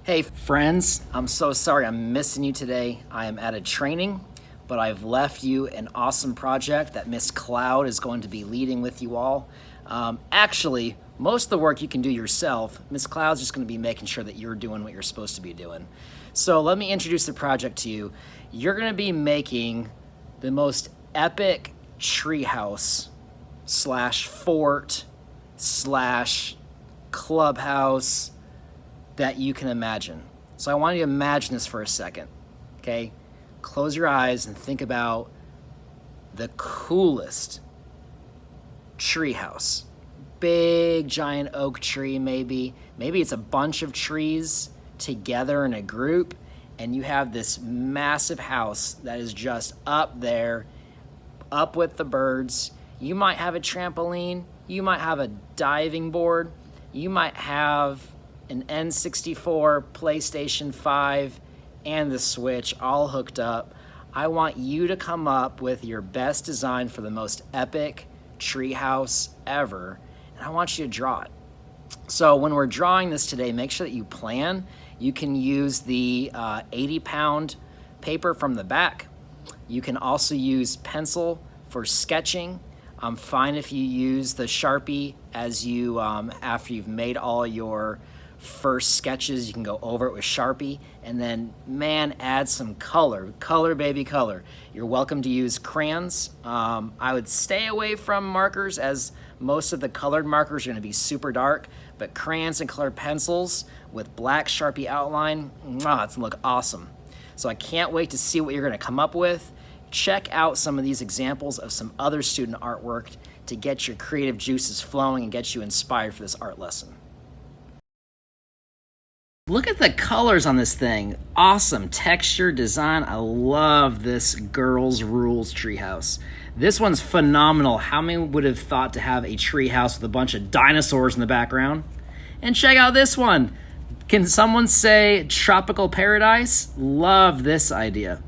Hey friends, I'm so sorry I'm missing you today. I am at a training, but I've left you an awesome project that Miss Cloud is going to be leading with you all. Actually, most of the work you can do yourself. Miss Cloud's just going to be making sure that you're doing what you're supposed to be doing. So let me introduce the project to you. You're going to be making the most epic treehouse slash fort slash clubhouse that you can imagine. So I want you to imagine this for a second, okay? Close your eyes and think about the coolest treehouse. Big giant oak tree maybe. Maybe it's a bunch of trees together in a group and you have this massive house that is just up there, up with the birds. You might have a trampoline, you might have a diving board, you might have an N64, PlayStation 5, and the Switch all hooked up. I want you to come up with your best design for the most epic treehouse ever, and I want you to draw it. So when we're drawing this today, make sure that you plan. You can use the 80-pound paper from the back. You can also use pencil for sketching. I'm fine if you use the Sharpie as you after you've made all your first sketches. You can go over it with Sharpie, and then add some color. Color, baby, color. You're welcome to use crayons. I would stay away from markers, as most of the colored markers are going to be super dark, but crayons and colored pencils with black Sharpie outline, it's going to look awesome. So I can't wait to see what you're going to come up with. Check out some of these examples of some other student artwork to get your creative juices flowing and get you inspired for this art lesson. Look at the colors on this thing. Awesome texture, design. I love this Girls Rules treehouse. This one's phenomenal. How many would have thought to have a treehouse with a bunch of dinosaurs in the background? And check out this one. Can someone say tropical paradise? Love this idea.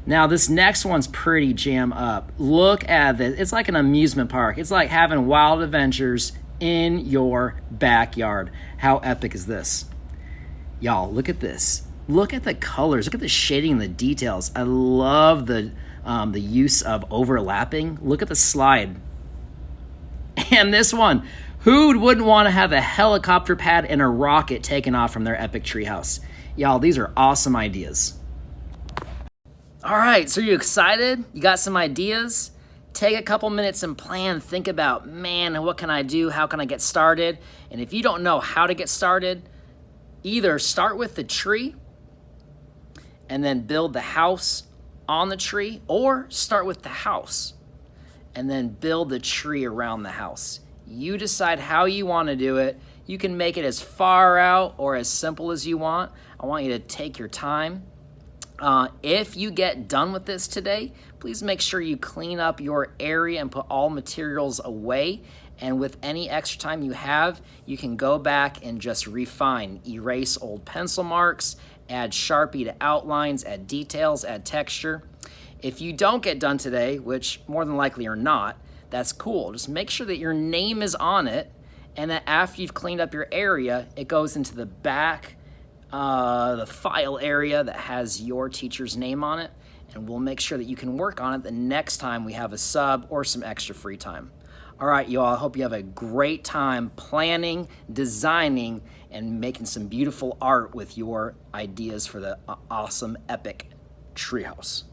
Now this next one's pretty jam up. Look at this. It's like an amusement park. It's like having wild adventures in your backyard. How epic is this? Y'all, look at this. Look at the colors. Look at the shading and the details. I love the use of overlapping. Look at the slide. And this one. Who wouldn't want to have a helicopter pad and a rocket taken off from their epic treehouse? Y'all, these are awesome ideas. All right, so you excited? You got some ideas? Take a couple minutes and plan. Think about, what can I do? How can I get started? And if you don't know how to get started, either start with the tree and then build the house on the tree, or start with the house and then build the tree around the house. You decide how you want to do it. You can make it as far out or as simple as you want. I want you to take your time. If you get done with this today, please make sure you clean up your area and put all materials away. And with any extra time you have, you can go back and just refine, erase old pencil marks, add Sharpie to outlines, add details, add texture. If you don't get done today, which more than likely you're not, that's cool. Just make sure that your name is on it, and that after you've cleaned up your area, it goes into the back, the file area that has your teacher's name on it, and we'll make sure that you can work on it the next time we have a sub or some extra free time. All right, y'all, I hope you have a great time planning, designing, and making some beautiful art with your ideas for the awesome, epic treehouse.